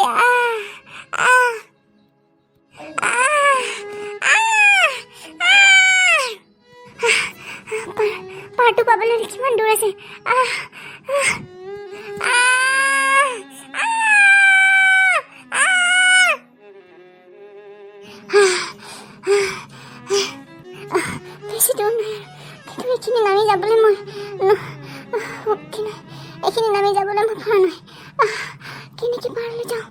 আছে পাৰটো পাবলৈ কিমান দূৰ আছে বেছি দূৰ নাই কিন্তু এইখিনি নামি যাবলৈ মই শক্তি নাই এইখিনি নামি যাবলৈ মই পৰা নাই কেনেকৈ পাৰলৈ যাওঁ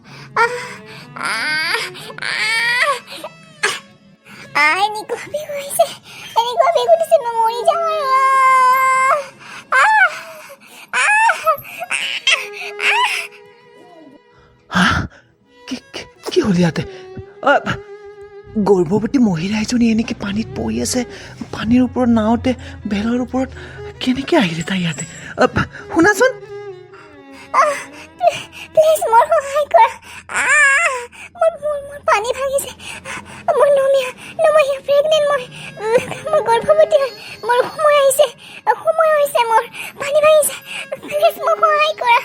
এনেকুৱা বিহু আহিছে এনেকুৱা বিহু দিছে মই মৰি যাওঁ কি হ'ল ইয়াতে গৰ্ভৱতী মহিলা এজনী এনেকৈ পানীত পৰি আছে পানীৰ ওপৰত নাওতে বেলৰ ওপৰত কেনেকৈ আহিলে তাই ইয়াতে শুনাচোন প্লিজ মোৰ সহায় কৰা মোৰ পানী ভাঙিছে মই নমীয়া প্ৰেগনেণ্ট মই গৰ্ভৱতী হয় মোৰ সময় হৈছে মোৰ পানী ভাঙিছে প্লিজ মোক সহায় কৰা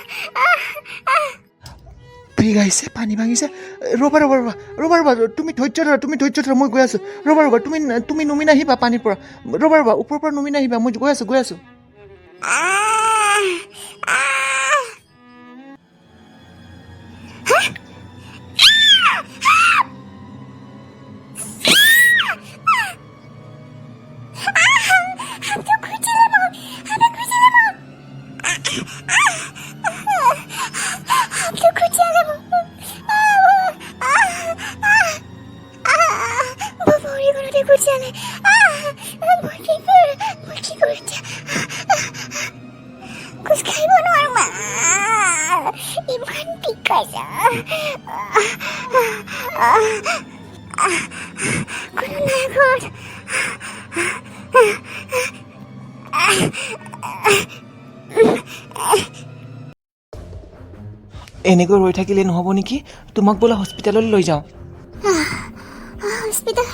বেগ আহিছে পানী ভাঙিছে ৰ'বা তুমি ধৈৰ্য ধৰা মই গৈ আছোঁ ৰ'বা তুমি নুমি নাহিবা পানীৰ পৰা ৰ'বা ওপৰৰ পৰা নুমি নাহিবা মই গৈ আছোঁ এনেকৈ ৰৈ থাকিলে নহ'ব নেকি তোমাক বোলে হস্পিটেললৈ লৈ যাওঁ হস্পিটেল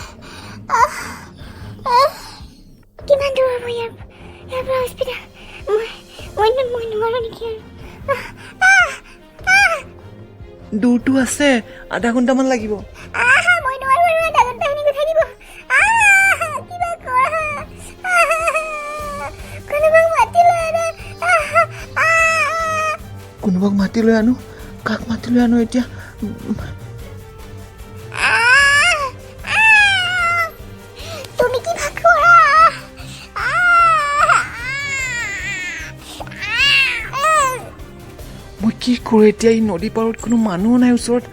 কিমান দূৰ হ'ব ইয়াৰ পৰা হস্পিটেল মই নোৱাৰোঁ নেকি দূৰটো আছে আধা ঘণ্টামান লাগিব মই নোৱাৰোঁ আৰু আধা ঘণ্টা এনেকৈ থাকিব কিবা কৰা কোনোবাক মাতি লৈ আনো কাক মাতি লৈ আনো এতিয়া তুমি কিবা কৰা মই কি কৰোঁ এতিয়া এই নদী পাৰত কোনো মানুহ নাই ওচৰত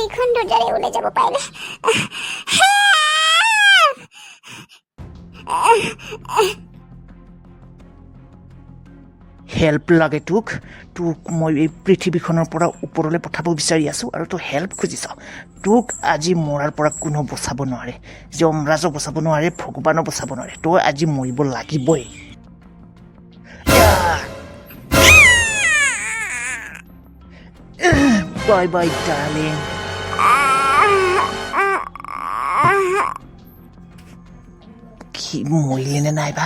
এইখন দৰ্জাৰে ওলাই যাব পাৰিলে হেল্প লাগে তোক মই এই পৃথিৱীখনৰ পৰা ওপৰলৈ পঠাব বিচাৰি আছোঁ আৰু তই হেল্প খুজিছ তোক আজি মৰাৰ পৰা কোনো বচাব নোৱাৰে যমৰাজো বচাব নোৱাৰে ভগৱানো বচাব নোৱাৰে তই আজি মৰিব লাগিবই বাই বাই ডাৰ্লিং কি মৰিলে নে নাইবা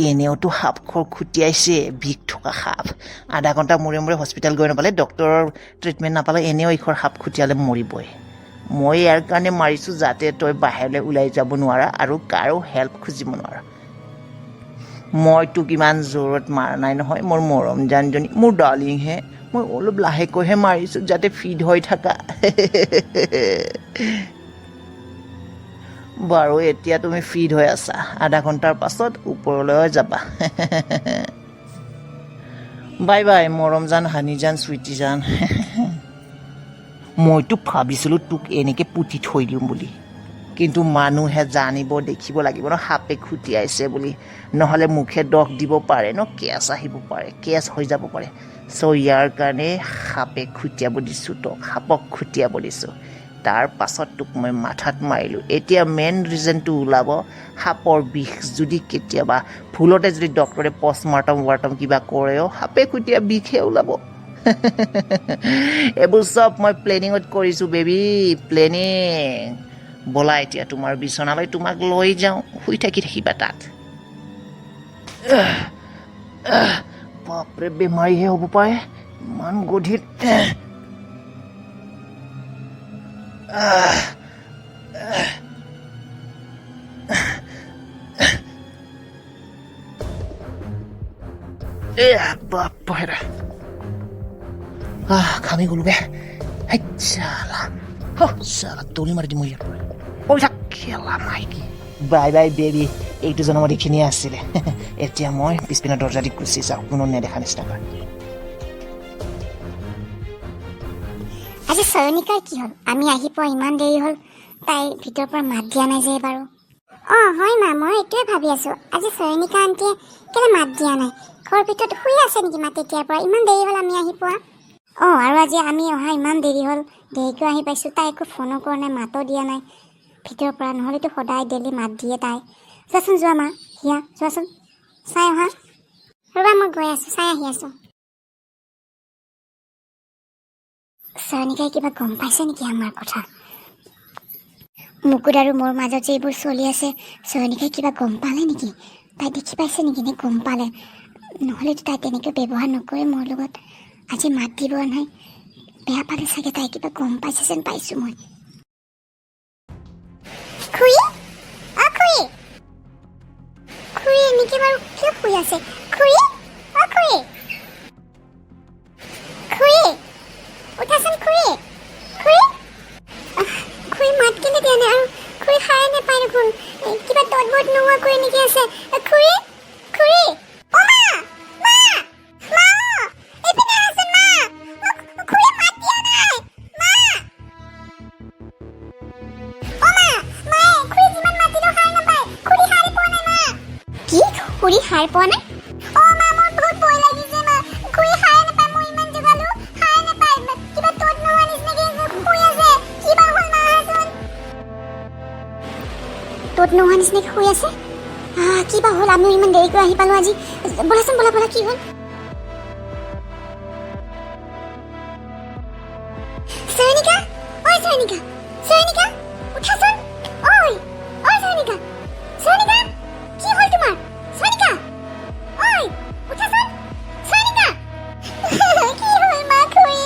এনেওতো সাপ খৰ খুটিয়াইছে বিষ থকা সাপ আধা ঘণ্টা মূৰে মূৰে হস্পিটেল গৈ নাপালে ডক্টৰৰ ট্ৰিটমেণ্ট নাপালে এনেও এইখৰ সাপ খুটিয়ালে মৰিবই মই ইয়াৰ কাৰণে মাৰিছোঁ যাতে তই বাহিৰলৈ ওলাই যাব নোৱাৰা আৰু কাৰো হেল্প খুজিব নোৱাৰা মই তোক ইমান জোৰত মাৰা নাই নহয় মোৰ মৰম জানজনী মোৰ ডাৰ্লিংহে মই অলপ লাহেকৈহে মাৰিছোঁ যাতে ফিট হৈ থাকা বাৰু এতিয়া তুমি ফিট হৈ আছা আধা ঘণ্টাৰ পাছত ওপৰলৈ যাবা বাই বাই মৰম জান হানি জান চুইটি জান মইতো ভাবিছিলোঁ তোক এনেকৈ পুতি থৈ দিম বুলি কিন্তু মানুহে জানিব দেখিব লাগিব ন সাপে খুটিয়াইছে বুলি নহ'লে মুখে দখ দিব পাৰে ন কেছ আহিব পাৰে কেছ হৈ যাব পাৰে চ' ইয়াৰ কাৰণে সাপে খুটিয়াব দিছোঁ তোক সাপক খুটিয়াব দিছোঁ তাৰ পাছত তোক মই মাথাত মাৰিলোঁ এতিয়া মেইন ৰিজনটো ওলাব সাপৰ বিষ যদি কেতিয়াবা ভুলতে যদি ডক্টৰে পষ্টমাৰ্টম কিবা কৰেও সাপে খুটিয়া বিষহে ওলাব এইবোৰ চব মই প্লেনিঙত কৰিছোঁ বেবী প্লেনিং ব'লা এতিয়া তোমাৰ বিচনালৈ তোমাক লৈ যাওঁ শুই থাকিবা তাত বাপৰে বেমাৰীহে হ'ব পাৰে ইমান গধীৰ বাপৰে খামি গ'লো বে চালা চালা তলি মাৰি দিম ইয়াৰ পইচা খেলা মাইকি বাই বাই বেবী এইটো জনমত এইখিনিয়ে আছিলে এতিয়া মই পিছপিনৰ দৰ্জা দি গুচি যাওঁ কোনো নেদেখা নিচিনাকৈ আজি চয়নিকাৰ কি হ'ল আমি আহি পোৱা ইমান দেৰি হ'ল তাই ভিতৰৰ পৰা মাত দিয়া নাই যে বাৰু হয় মা মই এইটোৱে ভাবি আছোঁ আজি চয়নিকা আণ্টিয়ে কেলে মাত দিয়া নাই ঘৰৰ ভিতৰত শুই আছে নেকি মা তেতিয়াৰ পৰা ইমান দেৰি হ'ল আমি আহি পোৱা আৰু আজি আমি অহা ইমান দেৰি হ'ল দেৰিকৈ আহি পাইছোঁ তাই একো ফোনো কৰা নাই মাতো দিয়া নাই ভিতৰৰ পৰা নহ'লেতো সদায় ডেইলি মাত দিয়ে তাই যোৱাচোন যোৱা মা হিয়া যোৱাচোন চাই অহা ৰ'বা মই গৈ আছোঁ চাই আহি আছোঁ চয়নিকাই কিবা গম পাইছে নেকি আমাৰ কথা মুকুট আৰু মোৰ মাজত যে এইবোৰ চলি আছে চয়নিকাই কিবা গম পালে নেকি তাই দেখি পাইছে নেকি নে গম পালে নহ'লেতো তাই তেনেকৈ ব্যৱহাৰ নকৰে মোৰ লগত আজি মাত দিব নাই বেয়া পালে চাগে তাই কিবা গম পাইছে যেন পাইছোঁ মই খুৰী খুৰী খুৰী এনেকৈ বাৰু কিয় শুই আছে খুৰী খুৰী খুৰী উঠাচোন খুৰী খুৰী খুৰী মাত কেনে দিয়া নাই আৰু খুৰী সাৰে নাপায় দেখোন কিবা তৎবত নোহোৱা কৰি নেকি আছে খুৰী খুৰী খুৰী সাৰ পোৱা নাই মা মোৰ বহুত ভয় লাগিছে মা খুৰী সাৰ নাপায় মই ইমান জগালো সাৰ নাপায় কিবা তত নোহোৱা নিচিনাকে শুই আছে কিবা হ'ল মা আচোন তত নোহোৱা নিচিনাকে শুই আছে কিবা হ'ল আমি ইমান দেৰিকৈ আহি পালোঁ আজি বলাচোন বলা কি হ'ল চয়নিকা চয়নিকা চয়নিকা উঠাচোন চয়নিকা চয়নিকা কি হ'ল তোমাৰ চয়নিকা উঠাচোন চয়নিকা কি হ'ল মা খুৰী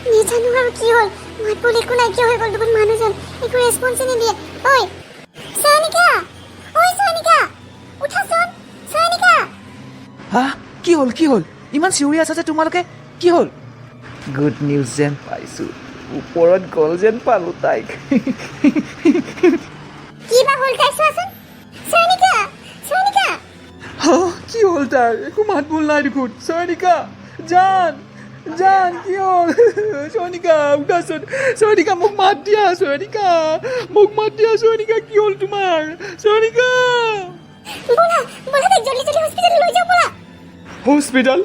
নেজানো আৰু কি হ'ল মই বোলে একো নাইকিয়া হৈ গ'ল দেখোন মানুহজন একো ৰেছপন্সে নিদিয়ে চয়নিকা চয়নিকা উঠাচোন চয়নিকা কি হ'ল ইমান চিঞৰি আছা যে তোমালোকে কি হ'ল গুড নিউজ যেন পাইছোঁ ওপৰত গ'ল যেন পালোঁ তাইক কিবা হ'ল তাই চোৱাচোন চয়নিকা কি হ'ল তাৰ একো মাত বোল নাই দেখোন চয়নিকা জান কি হ'ল চয়নিকা উঠাচোন চয়নিকা মোক মাত দিয়া চয়নিকা কি হ'ল তোমাৰ চয়নিকা বলা তাইক জলদি হস্পিটেল লৈ যাওঁ বলা হস্পিটেল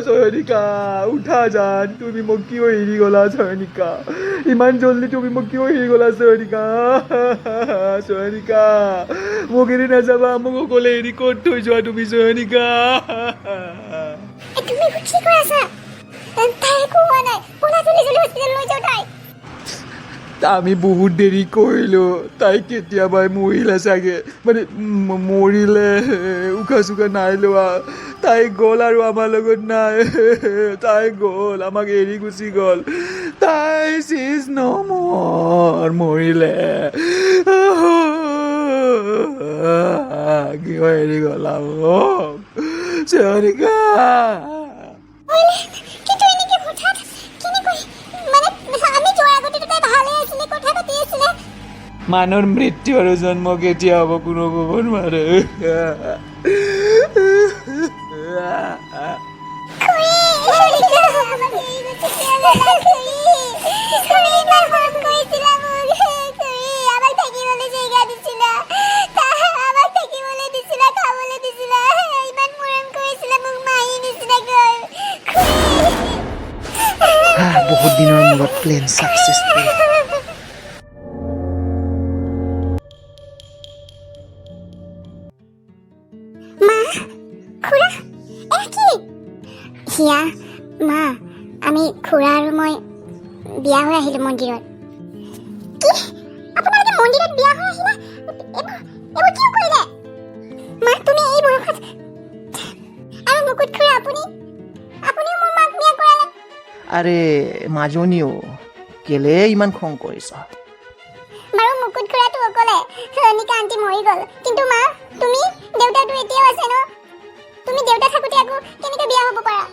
চয়নিকা উঠা জান তুমি মোক কিয় এৰি গ'লা চয়নিকা ইমান জলদি তুমি মোক কিয় এৰি গ'লা চয়নিকা মোক এৰি নাযাবা মোক অকলে এৰি ক'ত থৈ যোৱা তুমি চয়নিকা তুমি কি কৰি আছা তাই একো হোৱা নাই বলা জলদি হস্পিটেল লৈ যাওঁ তাই আমি বহুত দেৰি কৰিলোঁ তাই কেতিয়াবাই মৰিলে চাগে মানে মৰিলে উশাহ চুশাহ নাই লোৱা তাই গ'ল আৰু আমাৰ লগত নাই তাই গ'ল আমাক এৰি গুচি গ'ল তাই চিজ নমৰ মৰিলে কিয় এৰি গ'লা মোক চয়নিকা মানুহৰ মৃত্যু আৰু জন্ম কেতিয়া হ'ব কোনো ক'ব নোৱাৰে বহুত দিনৰ মূৰত প্লেন ছাকচেছফুল। মা খুৰা কি হিয়া মা আমি খুৰা আৰু মই বিয়া হৈ আহিলো মন্দিৰত। কি আপোনালোকে মন্দিৰত বিয়া হৈ আহিলা? এইবোৰ কিয় কৰিলে মা? তুমি এই বয়সত আৰু মুকুট খুৰা আপুনিও মোৰ মাক বিয়া কৰালে। আৰে মাজনীও কেলে ইমান খং কৰিছ? বাৰু মুকুট খুৰাটো অকলে, ৰণিকা আণ্টি মৰি গ'ল, কিন্তু মা তুমি দেউতাটো এতিয়াও আছে ন? তুমি দেউতা থাকোতে আকৌ কেনেকৈ বিয়া হ'ব পাৰা?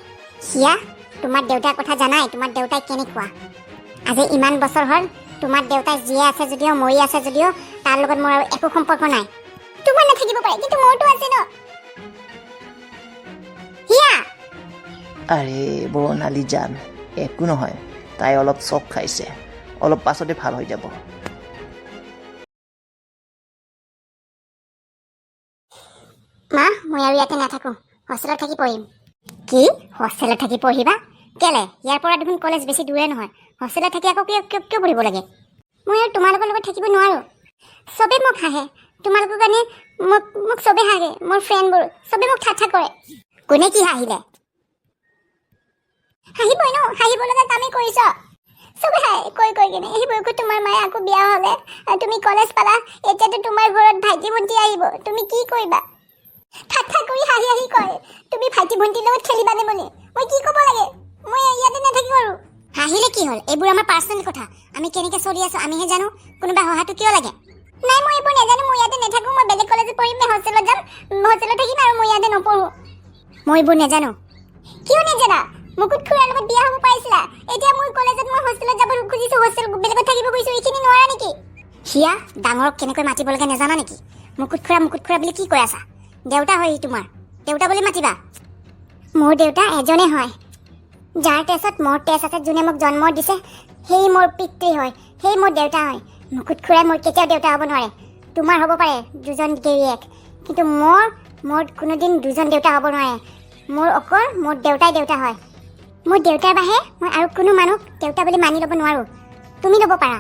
হিয়া তোমাৰ দেউতাৰ কথা জানাই, তোমাৰ দেউতাই কেনেকুৱা। আজি ইমান বছৰ হ'ল তোমাৰ দেউতাই জীয়াই আছে যদিও মৰি আছে যদিও তাৰ লগত মোৰ আৰু একো সম্পৰ্ক নাই। তোমাৰ নাথাকিব পাৰে কিন্তু মোৰতো আছে ন হিয়া। আৰে বৰ্ণালী জান, একো নহয়, তাই অলপ চক খাইছে, অলপ পাছতে ভাল হৈ যাব। মা মই আৰু ইয়াতে নাথাকো, হোষ্টেলত থাকি পঢ়িম। কি হোষ্টেলত থাকি পঢ়িবা? কেলে? ইয়াৰ পৰা দেখোন কলেজ বেছি দূৰে নহয়, হোষ্টেলত থাকি আকৌ কিয় পঢ়িব লাগে? মই আৰু তোমালোকৰ লগত থাকিব নোৱাৰো। চবেই মোক হাঁহে, তোমালোকৰ কাৰণে মোক চবেই হাঁহে, মোৰ ফ্ৰেণ্ডবোৰ চবেই মোক ঠাট্টা কৰে। কোনে কি হাঁহিলে? হাঁহিবই ন, হাঁহিব লগা কামেই কৰিছ। চবেই হাঁহে কৈ কিনে আহিব তোমাৰ মায়ে আকৌ বিয়া হ'লে, তুমি কলেজ পালা, এতিয়াতো তোমাৰ ঘৰত ভাইটি ভণ্টি আহিব, তুমি কি কৰিবা? ঠাট্টা কৰি হাঁহি কয় তুমি ভাইটি ভণ্টিৰ লগত খেলিবানে বুলি। মই কি ক'ব লাগে? মই ইয়াতে নাথাকিব আৰু। হাঁহিলে কি হ'ল? এইবোৰ আমাৰ পাৰ্চনেল কথা, আমি কেনেকৈ চলি আছো আমিহে জানো, কোনোবা হহাটো কিয় লাগে? নাই মই এইবোৰ নাজানো, মই ইয়াতে নাথাকো, মই বেলেগ কলেজত পঢ়িম নে হোষ্টেলত যাম, হোষ্টেলত থাকিম আৰু মই ইয়াতে নপঢ়ো। মই এইবোৰ নাজানো। কিয় নাজানা? মুকুট খুৰাৰ লগত বিয়া হ'ব পাৰিছিলা, এতিয়া মই কলেজত মই হোষ্টেলত যাব খুজিছো, হোষ্টেল বেলেগত থাকিব গৈছো, এইখিনি নোৱাৰা নেকি? হিয়া ডাঙৰক কেনেকৈ মাতিব লাগে নাজানা নেকি? মুকুট খুৰা বুলি কি কৈ আছা? দেউতা হয় তোমাৰ, দেউতা বুলি মাতিবা। মোৰ দেউতা এজনে হয়, যাৰ তেজত মোৰ তেজ আছে, যোনে মোক জন্ম দিছে, সেই মোৰ পিতৃ হয়, সেই মোৰ দেউতা হয়। মুকুট খুৰাই মোৰ কেতিয়াও দেউতা হ'ব নোৱাৰে। তোমাৰ হ'ব পাৰে দুজন গিৰিয়েক, কিন্তু মোৰ কোনোদিন দুজন দেউতা হ'ব নোৱাৰে। মোৰ অকল মোৰ দেউতাই দেউতা হয়। মোৰ দেউতাৰ বাহিৰে মই আৰু কোনো মানুহ দেউতা বুলি মানি ল'ব নোৱাৰো, তুমি ল'ব পাৰা।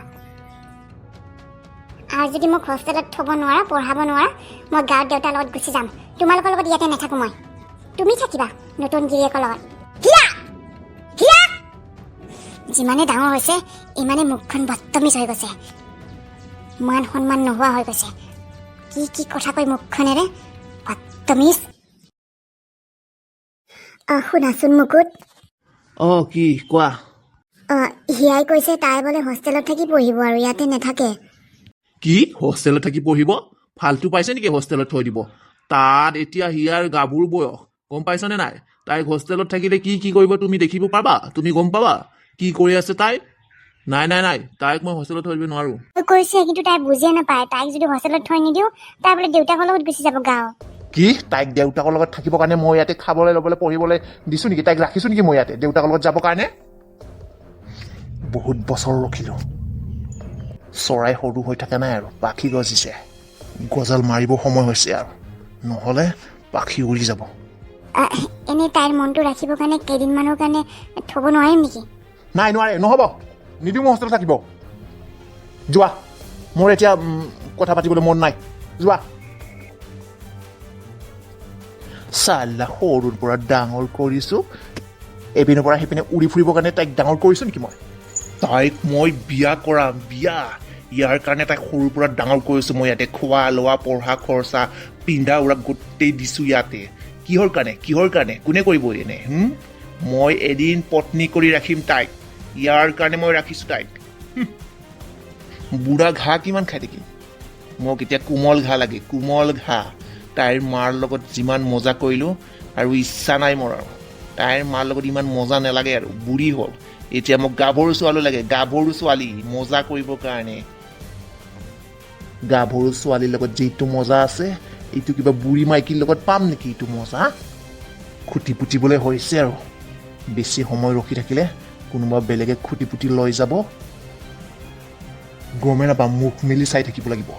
আৰু যদি মোক হোষ্টেলত থ'ব নোৱাৰা, পঢ়াব নোৱাৰা, মই গাঁৱত দেউতাৰ লগত গুচি যাম, তোমালোকৰ লগত ইয়াতে নাথাকো মই। তুমি থাকিবা নতুন গিৰিয়েকৰ লগত। যিমানে ডাঙৰ হৈছে ইমানে মুখখন বদতমিজ হৈ গৈছে, মান সন্মান নোহোৱা হৈ গৈছে। কি কথা কৈ মুখখনেৰে, বদতমিজ। শুনাচোন মুকুট। কি কোৱা? হিয়াই কৈছে তাই বোলে হোষ্টেলত থাকি পঢ়িব আৰু ইয়াতে নাথাকে। কি হোষ্টেলত থাকি পঢ়িব? ফাল্টু পাইছে নেকি হোষ্টেলত থৈ দিব? তাত এতিয়া হিয়াৰ গাভৰু বয়স, গম পাইছনে নাই? তাইক হোষ্টেলত থাকিলে কি কৰিব তুমি দেখিব পাবা, তুমি গম পাবা কি কৰি আছে তাই। নাই তাইক মই হোষ্টেলত থৈ দিব নোৱাৰো। কৈছে কিন্তু তাই বুজিয়ে নাপায়, তাইক যদি হোষ্টেলত থৈ নিদিওঁ তাই বোলে দেউতাকৰ লগত গুচি যাব গাঁও। কি তাইক দেউতাকৰ লগত থাকিবৰ কাৰণে মই ইয়াতে খাবলৈ ল'বলৈ পঢ়িবলৈ দিছোঁ নেকি? তাইক ৰাখিছোঁ নেকি মই ইয়াতে দেউতাকৰ লগত যাবৰ কাৰণে? বহুত বছৰ ৰখিলোঁ, চৰাই সৰু হৈ থকা নাই আৰু পাখি গজিছে, গজাল মাৰিব সময় হৈছে আৰু, নহ'লে পাখি উৰি যাব। এনেই তাইৰ মনটো ৰাখিবৰ কাৰণে কেইদিনমানৰ কাৰণে থ'ব নোৱাৰিম নেকি? নাই নোৱাৰে, নহ'ব, নিদিওঁ মই হোষ্টেলত থাকিব। যোৱা, মোৰ এতিয়া কথা পাতিবলৈ মন নাই, যোৱা। চাল্লা সৰুৰ পৰা ডাঙৰ কৰিছোঁ, এপিনৰ পৰা সেইপিনে উৰি ফুৰিবৰ কাৰণে তাইক ডাঙৰ কৰিছোঁ নেকি মই? তাইক মই বিয়া কৰাম, বিয়া। ইয়াৰ কাৰণে তাইক সৰুৰ পৰা ডাঙৰ কৰিছোঁ মই ইয়াতে, খোৱা লোৱা পঢ়া খৰচা পিন্ধা উৰা গোটেই দিছোঁ ইয়াতে। কিহৰ কাৰণে কোনে কৰিব এনে? মই এদিন পত্নী কৰি ৰাখিম তাইক, ইয়াৰ কাৰণে মই ৰাখিছোঁ তাইক। বুঢ়া ঘাঁহ কিমান খাই থাকিম, মোক এতিয়া কোমল ঘাঁহ লাগে, কোমল ঘাঁহ। তাইৰ মাৰ লগত যিমান মজা কৰিলোঁ আৰু ইচ্ছা নাই মোৰ আৰু, তাইৰ মাৰ লগত ইমান মজা নালাগে আৰু, বুঢ়ী হ'ল এতিয়া মোক গাভৰু ছোৱালী লাগে, গাভৰু ছোৱালী মজা কৰিবৰ কাৰণে। গাভৰু ছোৱালীৰ লগত যিটো মজা আছে এইটো কিবা বুঢ়ী মাইকীৰ লগত পাম নেকি? এইটো মজা খুটি পুতিবলৈ হৈছে আৰু, বেছি সময় ৰখি থাকিলে কোনোবা বেলেগে খুটি পুতি লৈ যাব, গমে নাপাম, মুখ মেলি চাই থাকিব লাগিব।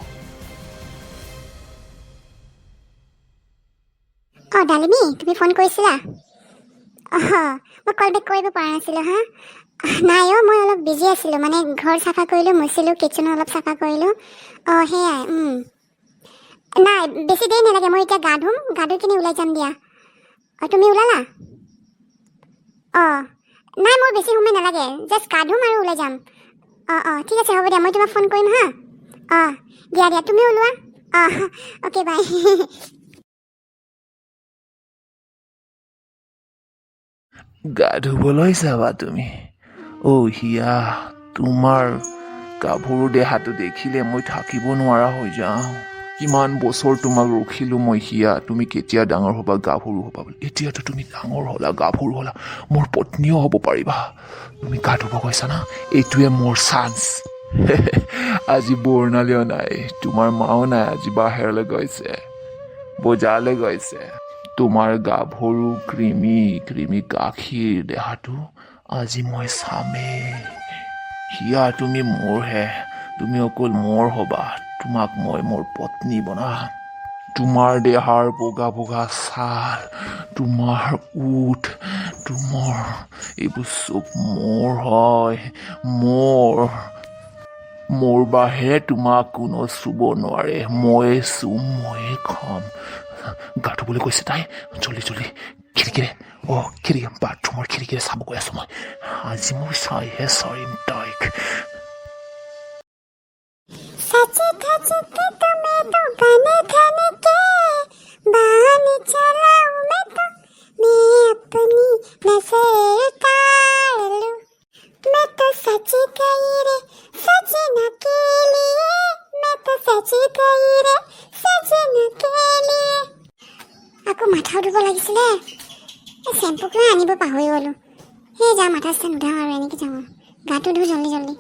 ডালিমী তুমি ফোন কৰিছিলা? মই কল বেক কৰিব পৰা নাছিলোঁ হা। নাই মই অলপ বিজি আছিলোঁ মানে ঘৰ চাফা কৰিলোঁ মুচিলোঁ কিটচেনো অলপ চাফা কৰিলোঁ সেয়াই নাই বেছি দেৰি নালাগে মই এতিয়া গা ধুই কিনে ওলাই যাম দিয়া তুমি ওলালা নাই মোৰ বেছি সময় নালাগে জাষ্ট গা ধুম আৰু ওলাই যাম ঠিক আছে হ'ব দিয়া মই তোমাক ফোন কৰিম হা দিয়া তুমি ওলোৱা অ'কে বাই গা ধুবলৈ যাবা তুমি হিয়া তোমাৰ গাভৰু দেহাটো দেখিলে মই থাকিব নোৱাৰা হৈ যাওঁ কিমান বছৰ তোমাক ৰখিলোঁ মই হিয়া তুমি কেতিয়া ডাঙৰ হ'বা গাভৰু হ'বা বুলি এতিয়াতো তুমি ডাঙৰ হ'লা গাভৰু হ'লা মোৰ পত্নীও হ'ব পাৰিবা তুমি গা ধুব গৈছা না এইটোৱে মোৰ চান্স আজি বৰ্ণালীও নাই তোমাৰ মাও নাই আজি বাহিৰলৈ গৈছে বজাৰলৈ গৈছে তোমাৰ গাভৰু ক্ৰিমি গাখীৰ দেহাটো আজি মই চামেই হিয়া তুমি মোৰহে তুমি অকল মোৰ হ'বা তোমাক মই মোৰ পত্নী বনাম তোমাৰ দেহাৰ বগা বগা ছাল তোমাৰ উঠ তোমাৰ এইবোৰ চব মোৰ হয় মোৰ বাহিৰে তোমাক কোনো চুব নোৱাৰে ময়ে চুম ময়ে খাম গা ধুবলৈ কৈছে তাই জলদি খিৰিকীৰে বাথৰুমৰ খিৰিকীৰে চাব গৈ আছো মই আজি মই চাইহে চাৰিম তাইক सचे धचे के तुम्हें तो गाने गाने के बहाने चलाऊं मैं अपनी नजर उतार लूं मैं तो सच गई रे सजना के लिए मैं तो सच गई रे सजना के लिए আকৌ মাথা ধুব লাগিছিলে চেম্পুক লৈ আনিব পাহৰি গ'লো যা মাথা চাথা নুধাওঁ আৰু এনেকৈ যাওঁ গাটো ধুই জল্দি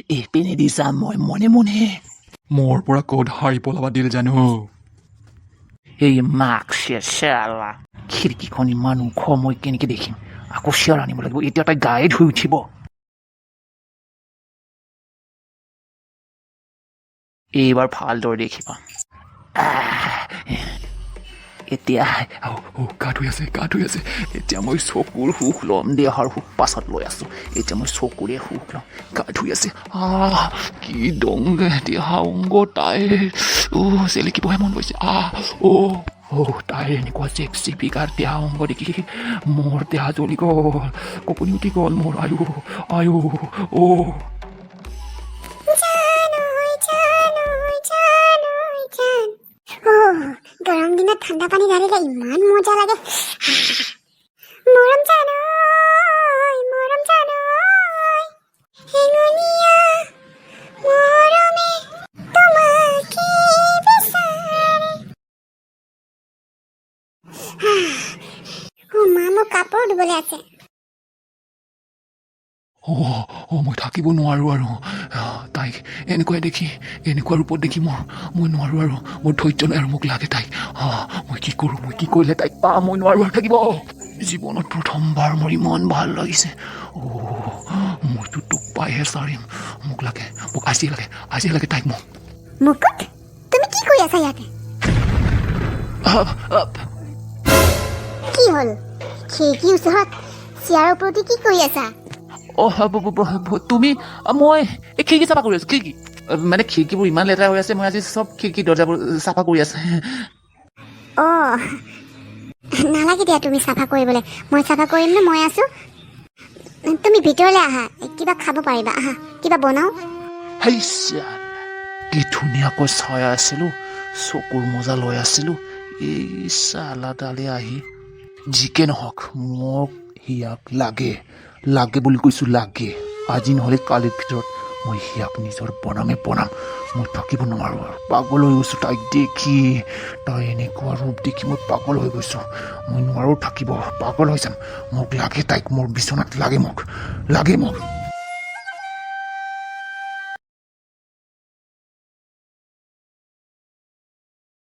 এইপিনে দি যাম মই মনে মনে মোৰ পৰা ক'ত হাৰি পলাব দিলে জানো এই মাক চেলা খিৰিকীখন ইমান ওখ মই কেনেকৈ দেখিম আকৌ চিয়াৰ আনিব লাগিব এতিয়া তাই গায়ে ধুই উঠিব এইবাৰ ভালদৰে দেখিবা এতিয়া গা ধুই আছে এতিয়া মই চকুৰ সুখ ল'ম দেহাৰ সুখ পাছত লৈ আছো এতিয়া মই চকুৰে সুখ ল'ম গা ধুই আছে কি দংগে দেহা অংগ তাইৰ চেলেকিবহে মন গৈছে তাইৰ এনেকুৱা চেপি গাৰ দেহা অংগ দেখি মোৰ দেহা জ্বলি গ'ল কপনি উঠি গ'ল মোৰ আয়ু গৰম দিনত ঠাণ্ডা পানী ঢালিলে ইমান মজা লাগে মৰম জানৈ হেঙুলীয়া মৰমে তোমাকে বিচাৰে মা মোক কাপোৰ ধুবলৈ আছে মই থাকিব নোৱাৰো আৰু তাইক এনেকুৱাই দেখি এনেকুৱা ৰূপত দেখি মই নোৱাৰো আৰু মোৰ ধৈৰ্য নাই আৰু মোক লাগে তাইক মই কি কৰোঁ মই কি কৰিলে তাইক পাম মই নোৱাৰো আৰু থাকিব জীৱনত প্ৰথমবাৰ মোৰ ইমান ভাল লাগিছে মইতো তোক পাইহে চাৰিম মোক লাগে মোক আজি লাগে তাইক মোক মুকুট তুমি কি কৰি আছা ইয়াতে কি হ'ল খিৰিকীৰ ওচৰত চিয়াৰৰ ওপৰতে কি কৰি আছা তুমি মই এই খিৰিকী চাফা কৰি আছো খিৰিকী মানে খিৰিকীবোৰ ইমান লেতেৰা হৈ আছে মই আজি চব খিৰিকী দৰ্জাবোৰ চাফা কৰি আছো নালাগে দিয়া তুমি চাফা কৰিবলৈ মই চাফা কৰিম ন মই আছো তুমি ভিতৰলৈ আহা কিবা খাব পাৰিবা আহা কিবা বনাওঁ কি ধুনীয়াকৈ চাই আছিলো চকুৰ মজা লৈ আছিলো এই চালাডালে আহি যিকে নহওক মোক হিয়াক লাগে বুলি কৈছো লাগে আজি নহ'লে কালিৰ ভিতৰত মই হিয়াক নিজৰ বনাম মই থাকিব নোৱাৰো আৰু পাগল হৈ গৈছো তাইক দেখি তাই এনেকুৱা ৰূপ দেখি মই পাগল হৈ গৈছো মই নোৱাৰো থাকিব পাগল হৈ যাম মোক লাগে তাইক মোৰ বিচনাত লাগে মোক